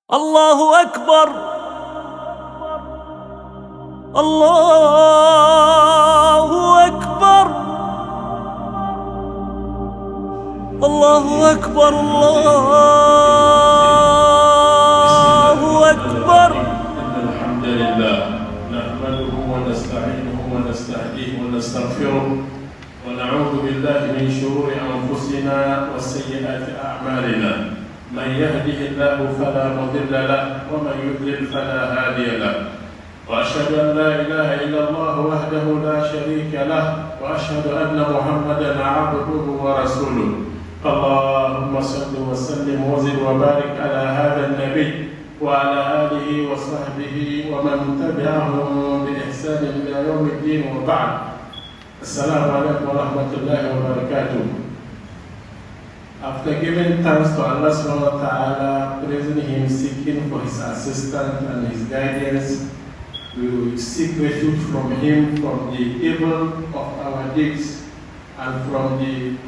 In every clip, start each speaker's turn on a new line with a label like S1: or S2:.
S1: الله أكبر الله أكبر الله أكبر الله أكبر.
S2: إن الحمد لله نحمده ونستعينه ونستهديه ونستغفره ونعوذ بالله من شرور أنفسنا وسيئات أعمالنا. من يهده الله فلا مضل له ومن يضلل فلا هادي له. وأشهد أن لا إله إلا الله وحده لا شريك له وأشهد أن محمدا عبده ورسوله. اللهم صل وسلم وزد وبارك على هذا النبي وعلى آله وصحبه ومن تبعهم بإحسان إلى يوم الدين وبعد. السلام عليكم ورحمة الله وبركاته. After giving thanks to Allah subhanahu wa ta'ala, praising Him, seeking for His assistance and His guidance, we will seek refuge from Him from the evil of our deeds and from the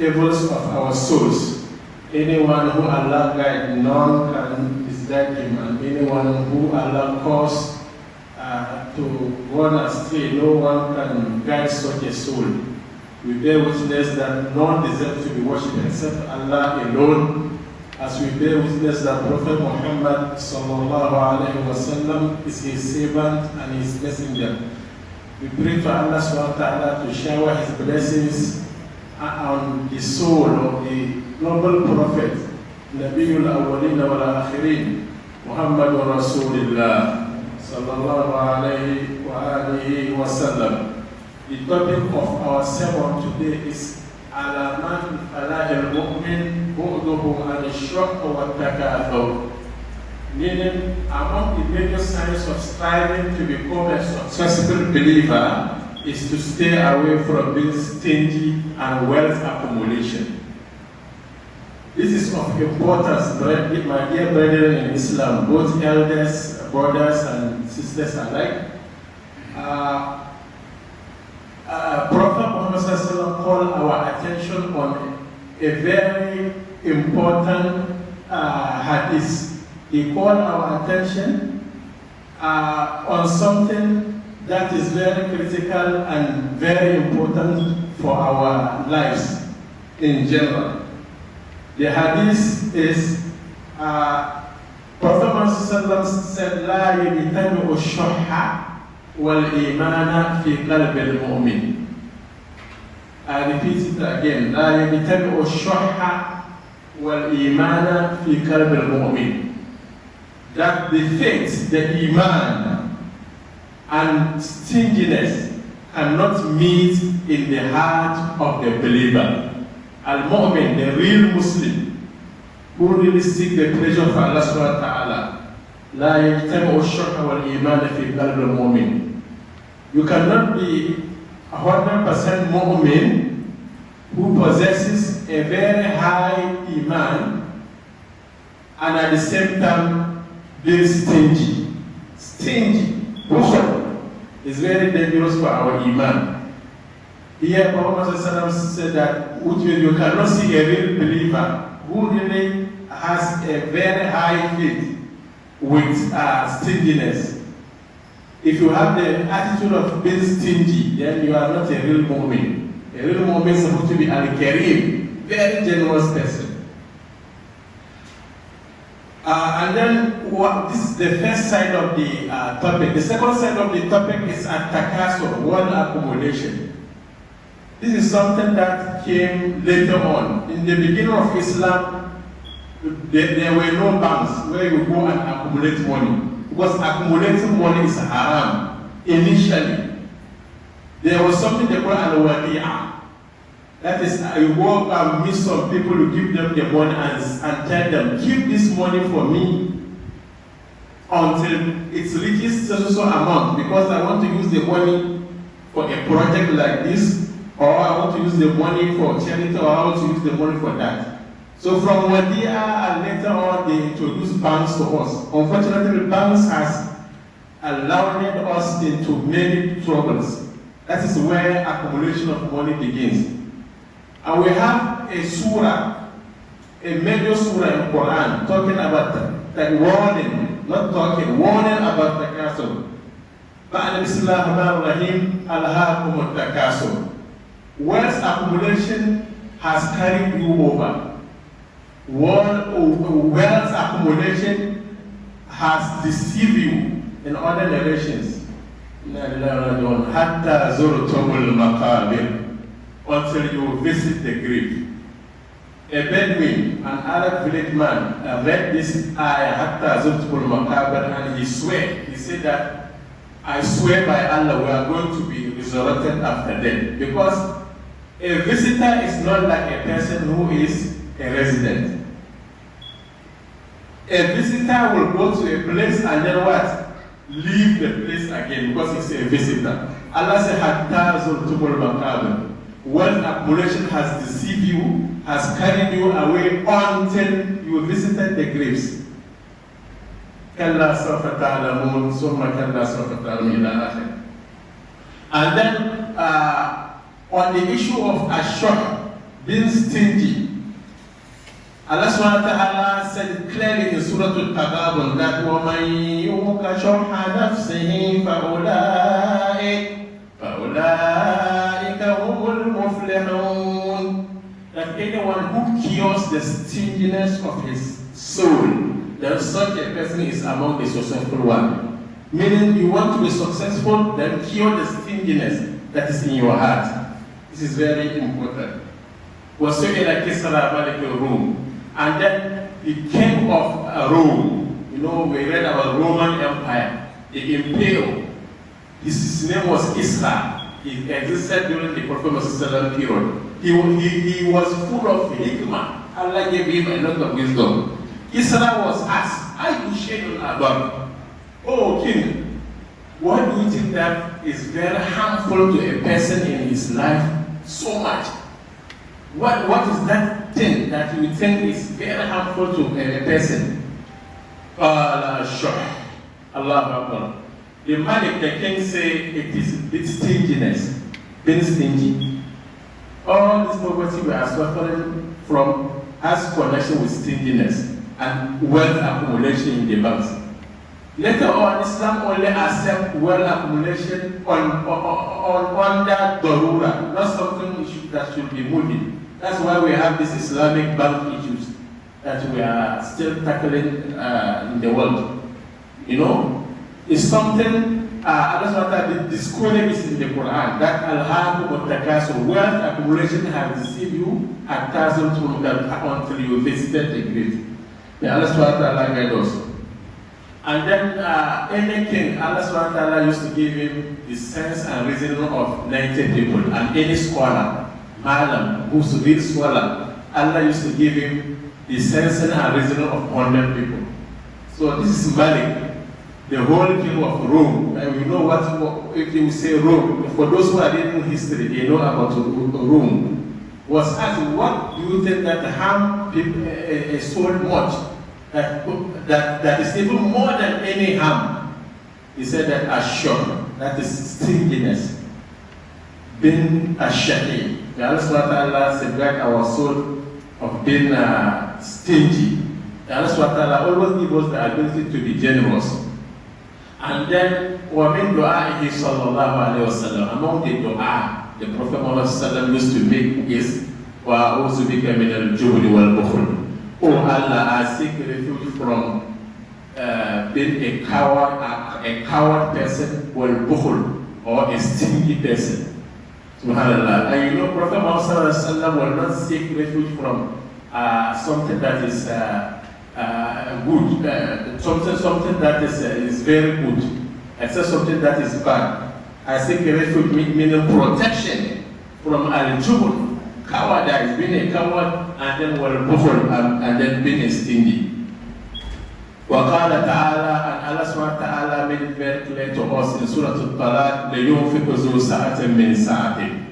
S2: evils of our souls. Anyone who Allah guides, none can misguide him, and anyone who Allah caused to run astray, no one can guide such a soul. We bear witness that none deserves to be worshipped except Allah alone, as we bear witness that Prophet Muhammad sallallahu alaihi wasallam is his servant and his messenger. We pray to Allah subhanahu wa ta'ala to shower his blessings on the soul of the noble prophet, Nabiyul Awwalin wal Akhirin, Muhammadur Rasulullah sallallahu alaihi wa alihi wasallam. The topic of our sermon today is Alamat Falah al-Mu'min Bu'duhu al-Shaq wa Takathur. Meaning, among the major signs of striving to become a successful believer is to stay away from being stingy and wealth accumulation. This is of importance, my dear brethren in Islam, both elders, brothers, and sisters alike. Prophet Muhammad called our attention on a very important hadith. He called our attention on something that is very critical and very important for our lives in general. The hadith is Prophet Muhammad said, "La yabtami'u ash-shuhha wal-imana fi qalbi al-mu'min." I repeat it again. "La yabtami'u ash-shuhha wal-imana fi qalbi al-mu'min." That the faith, the iman, and stinginess cannot meet in the heart of the believer. Al-Mu'min, the real Muslim, who really seek the pleasure of Allah subhanahu wa ta'ala. La yajtami'u ash-shukr wal-iman fi qalbi al-mu'min. You cannot be 100% mu'min who possesses a very high iman and at the same time being stingy. Stingy. Is very dangerous for our iman. Here, Prophet said that you cannot see a real believer who really has a very high faith with stinginess. If you have the attitude of being stingy, then you are not a real mu'min. A real mu'min is supposed to be al-kareem, very generous person. And then this is the first side of the topic. The second side of the topic is at-takasur, wealth accumulation. This is something that came later on. In the beginning of Islam, there were no banks where you go and accumulate money. Because accumulating money is haram. Initially, there was something they call al-wadi'ah. That is, you go and meet some people, you give them the money and tell them, keep this money for me until it reaches so amount, because I want to use the money for a project like this, or I want to use the money for charity, or I want to use the money for that. So from Wadi'a and later on they introduced banks to us. Unfortunately, banks has allowed us into many troubles. That is where accumulation of money begins. And we have a surah a major surah in Quran talking about warning, not talking, warning about takasur. Ba'da Bismillahirrahmanirrahim, alhaakumut takasur. Wealth accumulation has carried you over. Wealth accumulation has deceived you in other narrations. Hatta zurtumul maqabir, until you visit the grave. A Bedouin, an Arab village man, read this ayah, Hatta zurtumul maqabir, and he swore. He said that, I swear by Allah, we are going to be resurrected after death. Because a visitor is not like a person who is a resident. A visitor will go to a place and then what? Leave the place again because he's a visitor. Allah said, Hatta zurtumul maqabir. Wealth accumulation has deceived you, has carried you away until you visited the graves. Kalla sawfa ta'lamun, summa kalla sawfa ta'lamun ila akhir. And then on the issue of ashah, being stingy, Allah subhanahu wa ta'ala said clearly in Surah Al-Taghabun that وَمَنْ يُوقَ شُحَّ نَفْسِهِ فَأُولَٰئِكَ هُمُ الْمُفْلِحُونَ. That anyone who cures the stinginess of his soul, then such a person is among the successful one. Meaning you want to be successful, then cure the stinginess that is in your heart. This is very important. وَسُئِلَ كِسْرَى مَلِكِ الرُّومِ. And then the king of Rome, you know, we read about Roman Empire, the imperial. His name was Kisra. He existed during the Prophet Muhammad period. He was full of hikmah. Allah gave him a lot of wisdom. Kisra was asked, I do share about, oh king, what do you think that is very harmful to a person in his life so much? What is that thing that you think is very harmful to a person? Allah Akbar. The Malik, the king, say it is stinginess, being stingy. All this poverty we are suffering from has connection with stinginess and wealth accumulation in the banks. Later on, Islam only accepts wealth accumulation under darura, not something that should be moving. That's why we have these Islamic bank issues that we are still tackling in the world. You know, it's something Allah discourages in the Quran that al-haakumut takasur, wealth accumulation has deceived you until you visited the grave. May Allah guide us. And then any king, Allah used to give him the sense and reasoning of 90 people, and any scholar, Malam, who's a real scholar, Allah used to give him the sense and reasoning of 100 people. So this is Malik, the whole king of Rome. And we know what, if you say Rome, for those who are reading history, they know about Rome. Was asked, what do you think that harm people so much, that is even more than any harm? He said that ashur, that is stinginess, being ashaqi. May Allah subhanahu wa ta'ala safeguard our soul of being stingy. May Allah subhanahu wa ta'ala always give us the ability to be generous. And then, وَمِن دُعَائِهِ صَلَّى اللَّهُ عَلَيْهِ وَسَلَّمَ, among the dua the Prophet Muhammad used to make is وَأَعُوذُ بِكَ مِنَ الْجُبْنِ وَالْبُخْلِ. Oh Allah, I seek refuge from being a coward person, وَالْبُخْلِ, or a stingy person. Subhanallah. And you know, Prophet Muhammad will not seek refuge from something that is good, something that is very good, except something that is bad. I seek refuge meaning protection from al-jubn, cowardice, being a coward, and then wal-bukhl, and then being a stingy. وقال تعالى, and Allah subhanahu wa ta'ala made it very clear to us in Surah Al-Talaq, لَيُنْفِقُ ذُو سَعَةٍ مِّن سَعَةٍ,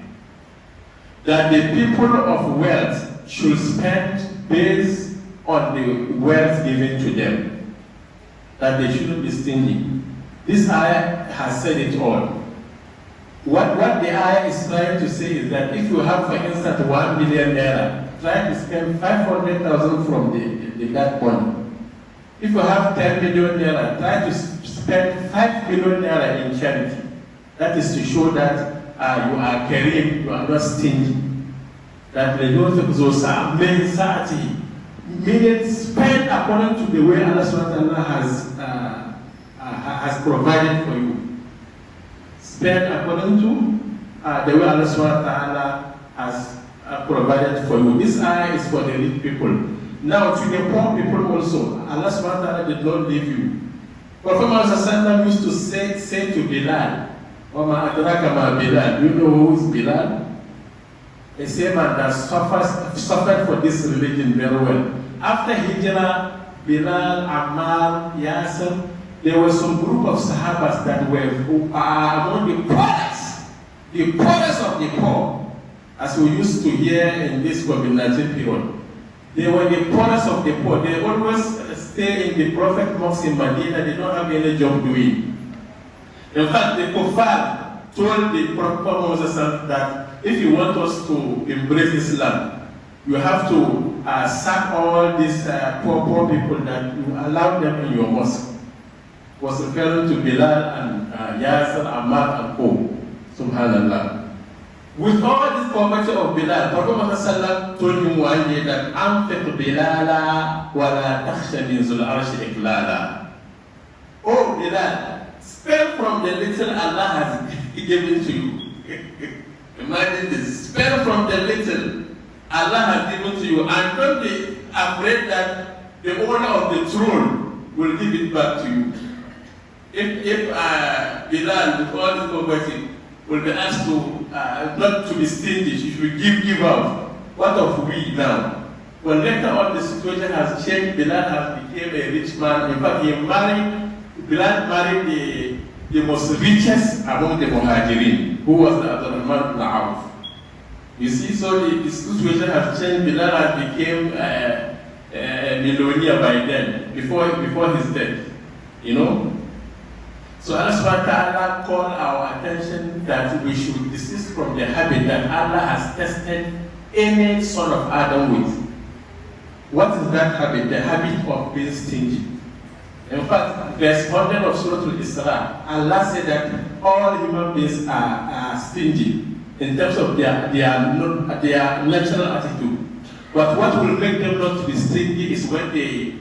S2: that the people of wealth should spend based on the wealth given to them, that they shouldn't be stingy. This ayah has said it all. What the ayah is trying to say is that if you have, for instance, 1 million naira, try to spend 500,000 from that money. If you have 10 million naira, try to spend 5 million naira in charity. That is to show that you are caring, you are not stingy. That the Zosa men sati, meaning spend according to the way Allah Subhanahu wa Ta'ala has provided for you. Spend according to the way Allah Subhanahu wa Ta'ala has provided for you. This ayah is for the rich people. Now to the poor people also, Allah Subhanahu wa Ta'ala did not leave you. Prophet Muhammad used to say to Bilal, Wama adraka ma Bilal, you know who is Bilal? A same man that suffered for this religion very well. After Hijrah, Bilal, Ammar, Yasir, there was some group of Sahabas that were among the poorest of the poor, as we used to hear in this COVID-19 period. They were the poorest of the poor. They always stay in the Prophet Mosque in Medina. They don't have any job doing. In fact, the Kuffar told the Prophet Muhammad that if you want us to embrace Islam, you have to sack all these poor people that you allow them in your mosque. Was referring to Bilal and Yasir, Ammar and Co. Subhanallah. With all this poverty of Bilal, Prophet Muhammad told him one day that Amfiq Bilala wala takhsha min zul arshi iklala. Oh Bilal, spend from the little Allah has given to you. Imagine this, spend from the little Allah has given to you, and don't be afraid that the owner of the throne will give it back to you. If Bilal, with all this poverty, will be asked to not to be stingy, you should give out. What of we now? Well, later on the situation has changed. Bilal has become a rich man. In fact, Bilal married the most richest among the Muhajirin, who was the Abdulmajeed. You see, so the situation has changed. Bilal has become a millionaire by then, before his death. You know? So Allah Subhanahu wa Ta'ala called our attention that we should desist from the habit that Allah has tested any son of Adam with. What is that habit? The habit of being stingy. In fact, verse 100 of Surah Al-Isra, Allah said that all human beings are stingy in terms of their natural attitude. But what will make them not to be stingy is when they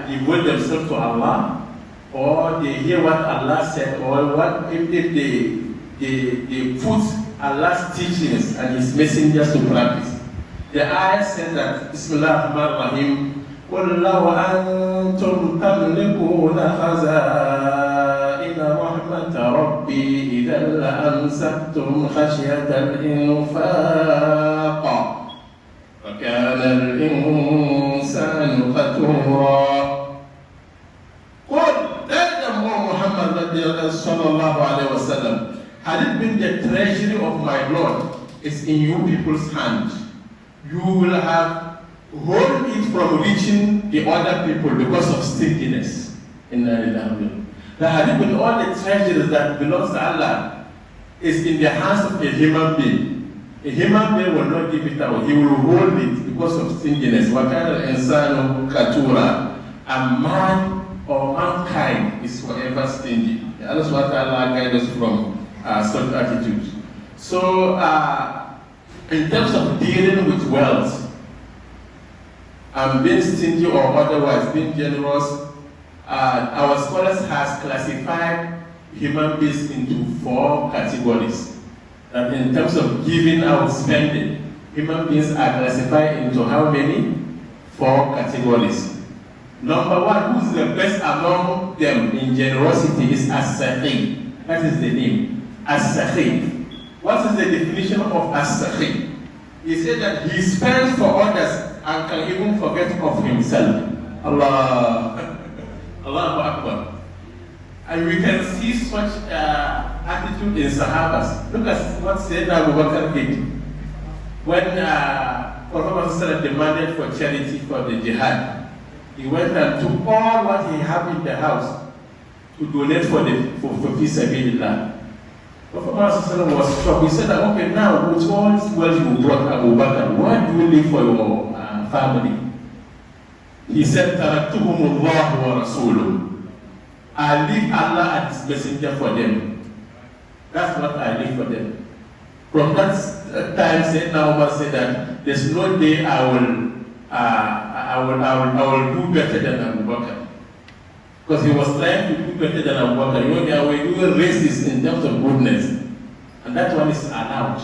S2: devote themselves to Allah, or they hear what Allah said, or what if they put Allah's teachings and His messengers to practice. The ayah said that Bismillah ar-Rahman ar-Rahim, قُلْ لَوْ أَنْتُمْ تَمْلِكُونَ خَزَائِنَ رَحْمَةَ رَبِّي إِذًا لَأَمْسَكْتُمْ خَشْيَةَ الْإِنفَاقِ وَكَانَ الْإِنسَانُ قَتُورًا. Sallallahu Alaihi Wasallam, had it been the treasury of my Lord is in you people's hands, you will have hold it from reaching the other people because of stinginess. That had it been all the treasures that belongs to Allah is in the hands of a human being, a human being will not give it out. He will hold it because of stinginess. وَكَانَ الْإِنسَانُ كَتُورًا. A man or mankind is forever stingy. Allah Subhanahu wa Ta'ala guide us from such attitudes. So, in terms of dealing with wealth, being stingy or otherwise being generous, our scholars has classified human beings into 4 categories. That in terms of giving out, spending, human beings are classified into how many? 4 categories. Number 1, who's the best among them in generosity is As-Sakhi. That is the name. As-Sakhi. What is the definition of As-Sakhi? He said that he spends for others and can even forget of himself. Allah. Allahu Akbar. And we can see such attitude in Sahabas. Look at what Sayyidina Abu Bakr did. When Prophet demanded for charity for the jihad, he went and took all what he had in the house to donate for Fi Sabilillah. Prophet Muhammad was shocked. He said that, okay, now with all this wealth you brought Abu Bakr, why do you live for your family? He said, Taraktuhum Allah wa Rasuluh. I leave Allah and His Messenger for them. That's what I leave for them. From that time, Sayyidina Umar said that there's no day I will do better than Abu Bakr. Because he was trying to do better than Abu Bakr. You know, they were doing races in terms of goodness. And that one is allowed.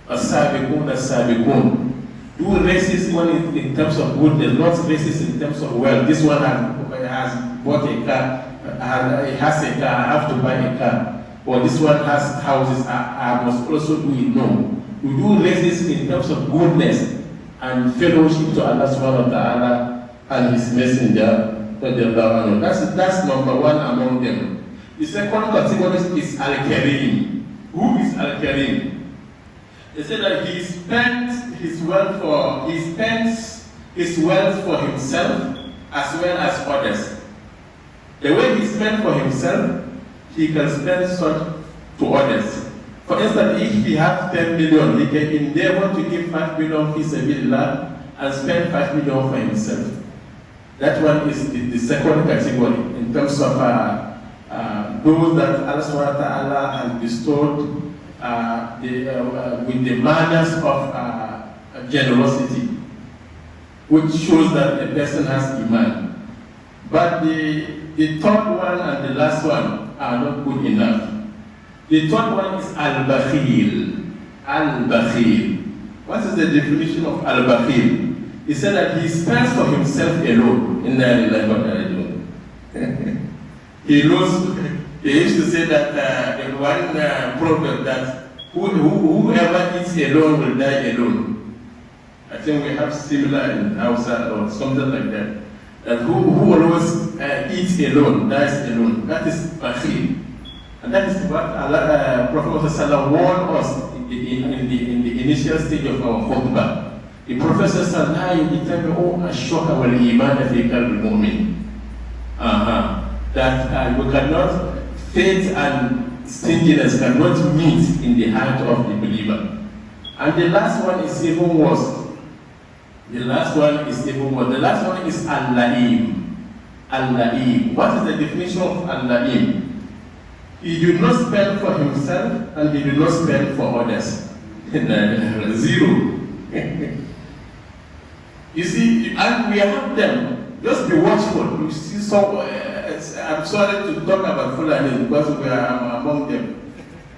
S2: As-sabiqun, as-sabiqun. Do races one in terms of goodness, not races in terms of wealth. This one has bought a car, he has a car, I have to buy a car. Or this one has houses, I must also do it. No. We do races in terms of goodness and fellowship to Allah subhanahu wa ta'ala and His Messenger. That's number one among them. The second category is Al-Karim. Who is Al-Karim? They said that he spent his wealth for himself as well as others. The way he spent for himself, he can spend such to others. For instance, if he has 10 million, he can endeavor to give 5 million fi sabilillah and spend 5 million for himself. That one is the second category in terms of those that Allah subhanahu wa ta'ala has bestowed with the manners of generosity, which shows that a person has iman. But the third one and the last one are not good enough. The third one is al-bakhil. Al-bakhil. What is the definition of al-bakhil? He said that he spends for himself alone. In the He used to say that in one proverb that whoever eats alone will die alone. I think we have similar in Hausa or something like that. That who always eats alone, dies alone. That is bakhil. And that is what Prophet warned us in the initial stage of our khutbah. The Prophet says, "La yujtami'u ash-shukr wal iman fi qalbi al-mu'min." That you cannot, faith and stinginess cannot meet in the heart of the believer. And the last one is even worse. The last one is al-la'im. Al-la'im. What is the definition of al-la'im? He did not spend for himself and he did not spend for others. Zero. You see, and we have them. Just be watchful. You see some. I'm sorry to talk about Fulani because we are among them.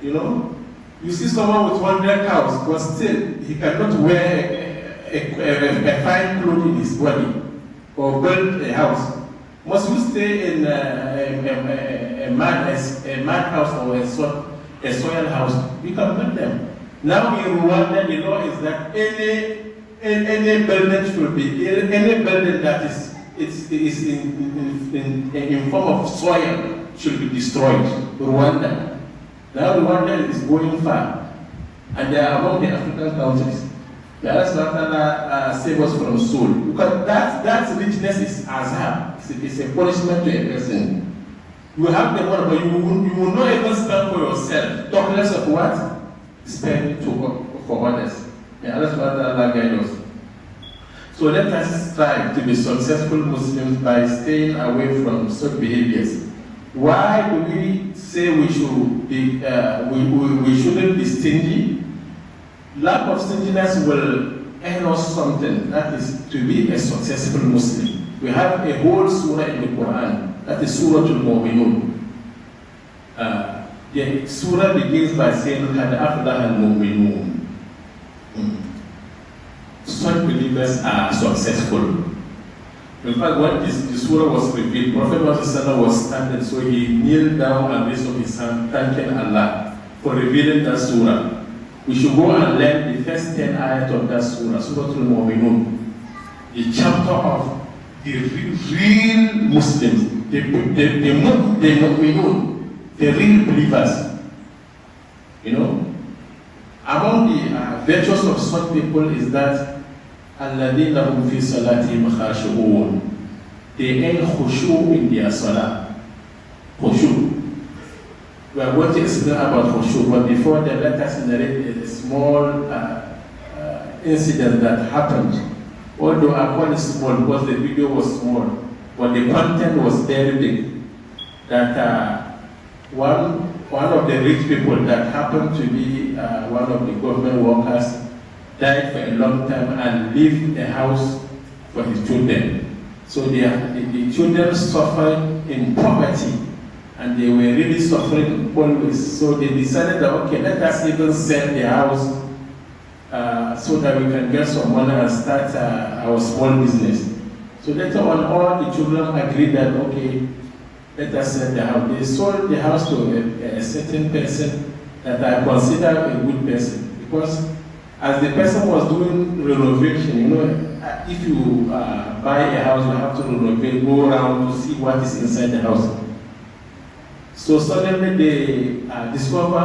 S2: You know, you see someone with 100 cows, but still he cannot wear a fine cloth in his body or build a house. Must you stay in a mad house or a soil house? We can build them. Now in Rwanda, the law is that any building should be any building that is in form of soil should be destroyed. Rwanda. Now Rwanda is going far, and they are among the African countries. The Allah save us from soul, because that richness is azab. It's a punishment to a person. You have the money, but you will not even spend for yourself. Talk less of what? Spend for others. May Allah guide us. So let us strive to be successful Muslims by staying away from such behaviors. Why do we say we should be we shouldn't be stingy? Lack of stinginess will earn us something, that is to be a successful Muslim. We have a whole surah in the Quran, that is Surah Al-Mu'minun. The surah begins by saying, "Qad aflaha al-mu'minun." Such believers are successful. In fact, when the surah was revealed, Prophet Muhammad was standing, so he kneeled down and raised up his hand, thanking Allah for revealing that surah. We should go and learn the first 10 ayat of that surah, Surah Al-Mu'minun, the chapter of the real Muslims, the Mu'minun, the real believers. You know, among the virtues of such people is that الَّذِينَ هُمْ فِي صَلَاتِهِمْ خَاشِعُونَ. They earn khushu in their salah. Khushu. We are going to explain about khushu, but before that, let us narrate a small incident that happened. Although I call it small because the video was small, but the content was very big. That one of the rich people that happened to be one of the government workers died for a long time and lived a house for his children. So the children suffered in poverty and they were really suffering always. So they decided that, okay, let us even sell the house so that we can get some money and start our small business. So later on, all the children agreed that, okay, let us sell the house. They sold the house to a certain person that I consider a good person, because as the person was doing renovation, you know, if you buy a house, you have to renovate, go around to see what is inside the house. So suddenly they discover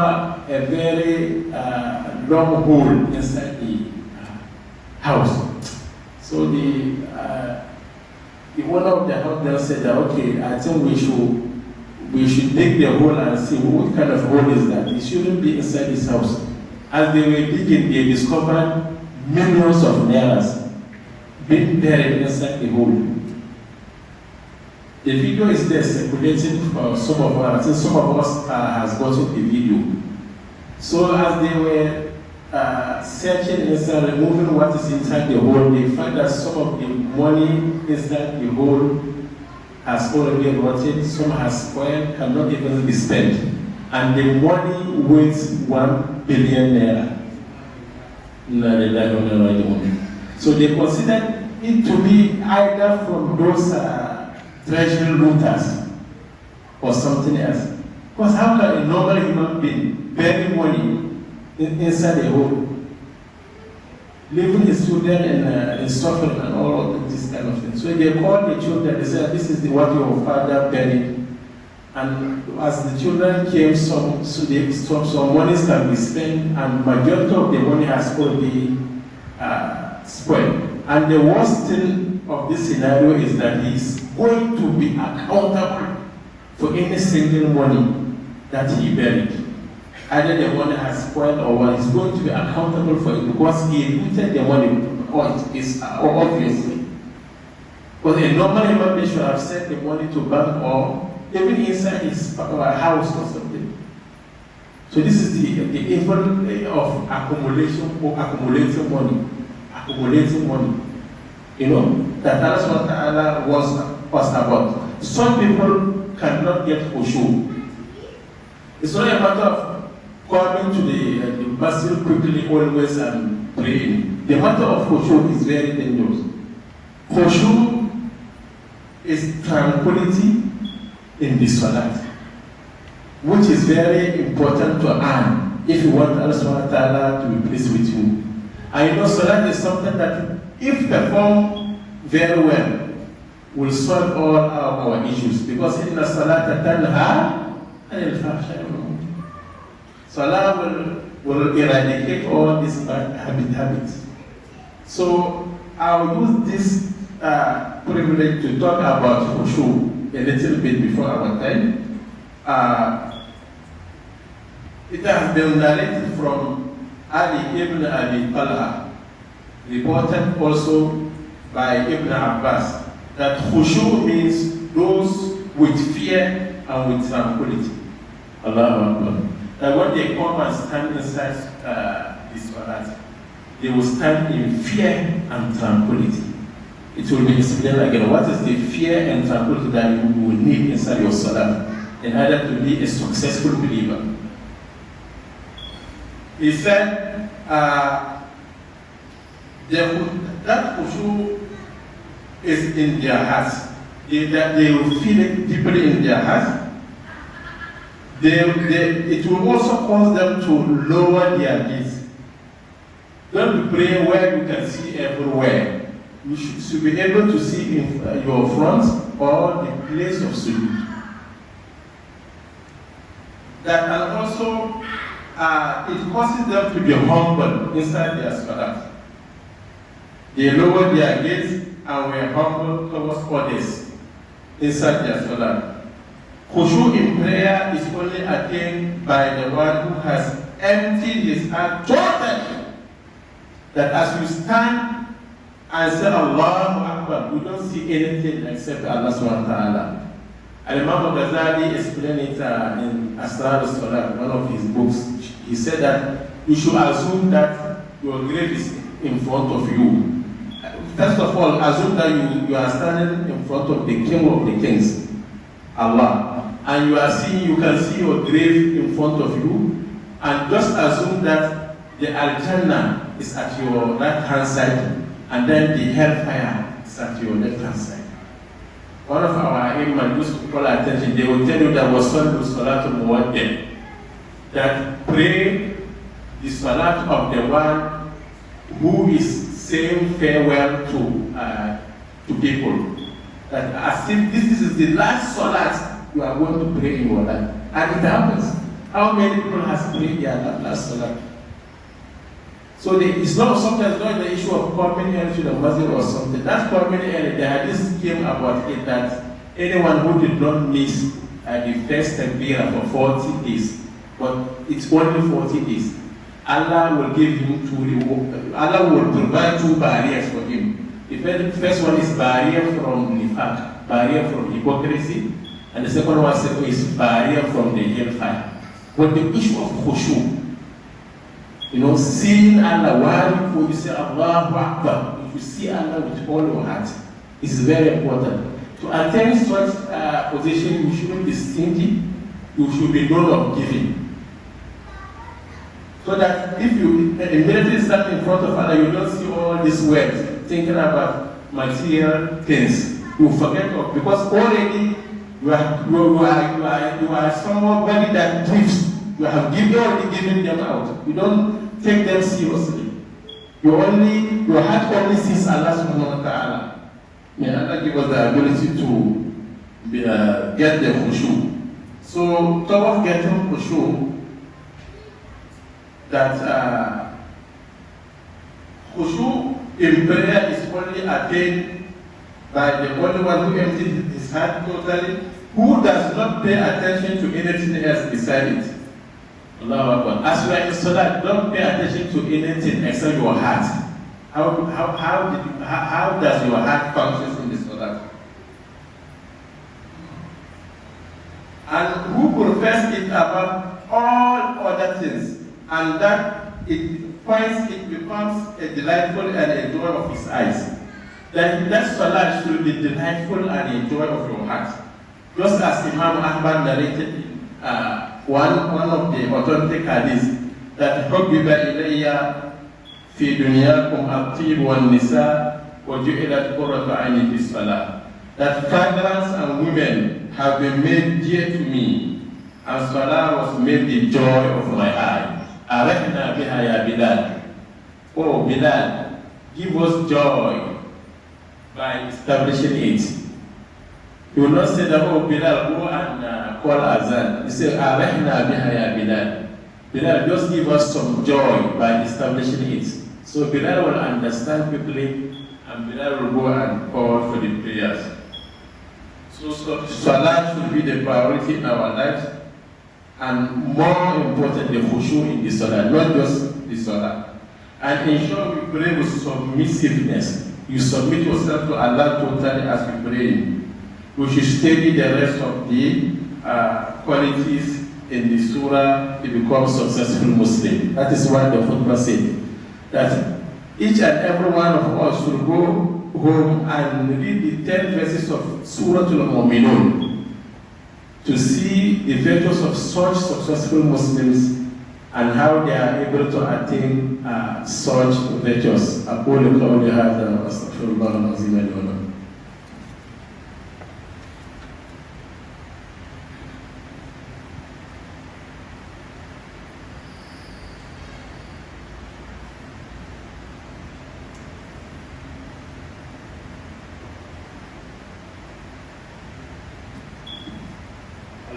S2: a very long hole inside the house. So the owner of the house then said that, okay, I think we should dig the hole and see what kind of hole is that. It shouldn't be inside this house. As they were digging, they discovered millions of nairas being buried inside the hole. The video is there circulating for some of us. I think some of us has gotten the video. So as they were searching inside, removing what is inside the hole, they find that some of the money inside the hole has already rotted, some has spoiled, cannot even be spent. And the money weighs 1 billion naira. So they considered it to be either from those treasury looters or something else. Because how can a normal human being bury money inside a hole, leaving his children in suffering and all of this kind of thing? So they called the children, they said, this is what your father buried. And as the children came, some monies can be spent, and majority of the money has already spoiled. And the worst thing of this scenario is that he's going to be accountable for any single money that he buried. Either the money has spoiled or he's going to be accountable for it because he looted the money, or it is obviously. Because a normal human being should have sent the money to bank or even inside his house or something. So this is the evil of accumulation or accumulating money. Accumulating money. You know, that Allah was about. Some people cannot get khushu. It's not a matter of coming to the masjid quickly always and praying. The matter of khushu is very dangerous. Khushu is tranquility in the salat, which is very important to earn if you want Allah to be pleased with you. And you know, salat is something that, if performed very well, will solve all our issues. Because in the salat tanha anil fahsha'i wal munkar. Salah will eradicate all these bad habits. So I'll use this privilege to talk about khushu a little bit before our time. It has been narrated from Ali ibn Abi Talha, reported also by Ibn Abbas, that khushu means those with fear and with tranquility. Allahu Akbar. That when they come and stand inside this salat, they will stand in fear and tranquility. It will be explained again. What is the fear and tranquility that you will need inside your salat in order to be a successful believer? He said that khushu is in their hearts. They will feel it deeply in their hearts. It will also cause them to lower their gaze. Don't pray where you can see everywhere. You should be able to see in your front or the place of sujood. That and also it causes them to be humble inside their salat. They lower their gaze and were humble towards others inside their salat. Khushu in prayer is only attained by the one who has emptied his heart totally. That as you stand and say Allahu Akbar, you don't see anything except Allah subhanahu wa ta'ala. Imam Ghazali explained it in Asrar al-Salat, one of his books. He said that you should assume that your grave is in front of you. First of all, assume that you are standing in front of the King of the Kings, Allah, and you can see your grave in front of you, and just assume that the Al-Jannah is at your right hand side, and then the hellfire is at your left hand side. One of our imams used to call attention, they will tell you that was Salatul Muwaddi, that pray the Salat of the one who is saying farewell to people. That as if this is the last Salat you are going to pray in your life. And it happens. How many people has prayed their last Salat? So it's not sometimes not the issue of coming early to the masjid or something. That's coming early. The hadith came about it that anyone who did not miss the first takbirah for 40 days, but it's only 40 days, Allah will give him Allah will provide 2 barriers for him. The first one is barrier from nifaq, barrier from hypocrisy, and the second one is barrier from the hellfire. But the issue of khushu, seeing Allah while you say Allahu Akbar, if you see Allah with all your heart, is very important. To attain such position, you shouldn't be stingy, you should be known of giving. So that if you immediately stand in front of Allah, you don't see all this words, thinking about material things. You forget of, because already you are somebody that gives. You have already given them out. You don't take them seriously. Your heart only sees Allah subhanahu wa ta'ala. May Allah give us the ability to get the khushu. So, towards getting khushu, that khushu in prayer is only attained by the only one who empties his heart totally, who does not pay attention to anything else beside it. Allahu Akbar. As you are in Salat, don't pay attention to anything except your heart. How does your heart function in the Salat? And who prefers it above all other things, and that it becomes a delightful and a joy of his eyes. That Salat should be delightful and a joy of your heart. Just as Imam Ahmad narrated one of the authentic hadiths, that حُبِّبَ إِلَيَّ فِي دُنْيَاكُمْ الطِّيبُ وَالنِّسَاءُ وَجُعِلَتْ قُرَّةُ عَيْنِي فِي الصَّلَاةِ. That fragrance and women have been made dear to me, and Salah was made the joy of my eye. أَرَحْنَا بِهَا يَا بِلَالِ. Oh Bilal, give us joy by establishing it. You will not say that, oh Bilal, go and call Azan. You say, Arahna biha ya Bilal. Bilal, just give us some joy by establishing it. So Bilal will understand quickly, and Bilal will go and call for the prayers. So Salah should be the priority in our lives, and more important, the khushu in the Salah, not just the Salah. And ensure we pray with submissiveness. You submit yourself to Allah totally as we pray. We should study the rest of the qualities in the surah to become successful Muslim. That is why the Khutbah said that each and every one of us should go home and read the 10 verses of Surah Al-Mu'minun to see the virtues of such successful Muslims and how they are able to attain such virtues. أقول قولي هذا وأستغفر الله العظيم لي ولكم.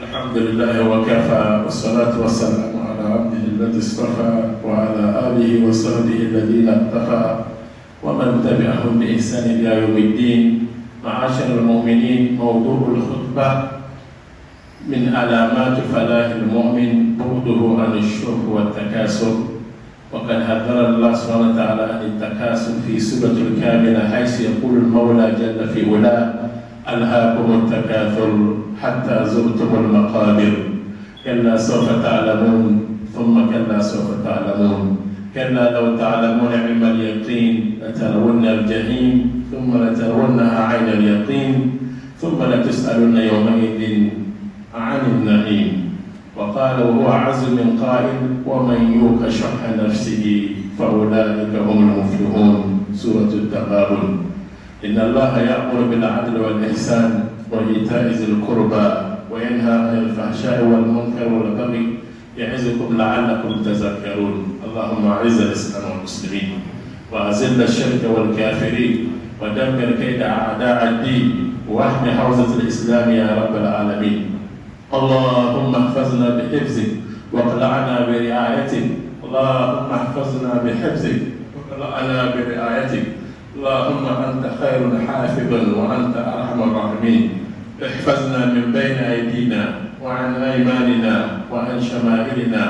S2: الحمد لله وكفى والصلاة والسلام على عبده الذي اصطفى وعلى آله وصحبه الذين اقتفى ومن تبعهم بإحسان إلى يوم الدين. معاشر المؤمنين، موضوع الخطبة من علامات فلاح المؤمن بعده عن الشرك والتكاثر، وقد حذر الله سبحانه وتعالى عن التكاثر في سورة الكاملة، حيث يقول المولى جل في علاه: ألهاكم التكاثر حتى زرتم المقابر، كلا سوف تعلمون ثم كلا سوف تعلمون، كلا لو تعلمون علم اليقين لترون الجحيم ثم لترونها عين اليقين ثم لتسألن يومئذ عن النعيم. وقال وهو أعز من قائل: ومن يوق شح نفسه فأولئك هم المفلحون. سورة التغابن. إن الله يأمر بالعدل والإحسان وإيتاء ذي القربى وينهى عن الفحشاء والمنكر والبغي يعظكم لعلكم تذكرون. اللهم أعز الإسلام والمسلمين وأذل الشرك والكافرين ودمر كيد أعداء الدين واحمي حوزة الإسلام يا رب العالمين. اللهم احفظنا بحفظك واقلعنا برعايتك. اللهم احفظنا بحفظك واقلعنا برعايتك. اللهم أنت خير حافظ وأنت أرحم الراحمين. احفظنا من بين أيدينا وعن أيماننا وعن شمائلنا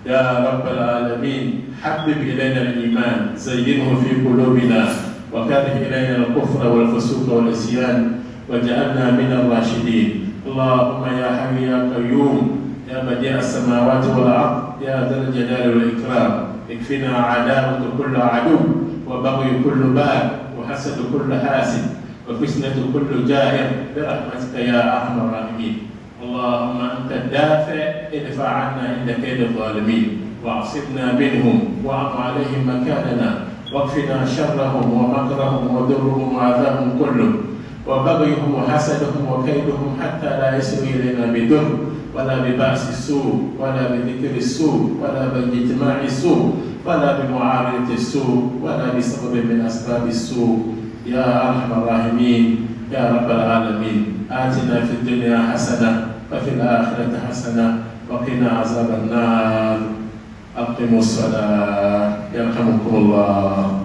S2: يا رب العالمين. حبب إلينا الإيمان، زينه في قلوبنا، وكره إلينا الكفر والفسوق والعصيان، واجعلنا من الراشدين. اللهم يا حي يا قيوم يا بديع السماوات والأرض يا ذا الجلال والإكرام، اكفنا عداوة كل عدو وبغي كل باغ وحسد كل حاسد وفتنة كل جائر برحمتك يا أرحم الراحمين. اللهم أنت الدافع، ادفع عنا عند كيد الظالمين واعصمنا منهم وأعط عليهم مكاننا، واكفنا شرهم ومكرهم وذرهم وعذابهم كله وبغيهم وحسدهم وكيدهم، حتى لا يصل إلينا بذر ولا ببأس السوء ولا بذكر السوء ولا باجتماع السوء ولا بمعارضة السوء ولا بسبب من أسباب السوء يا أرحم الراحمين يا رب العالمين. آتنا في الدنيا حسنة وفي الآخرة حسنة وقنا عذاب النار. أقيموا الصلاة يرحمكم الله.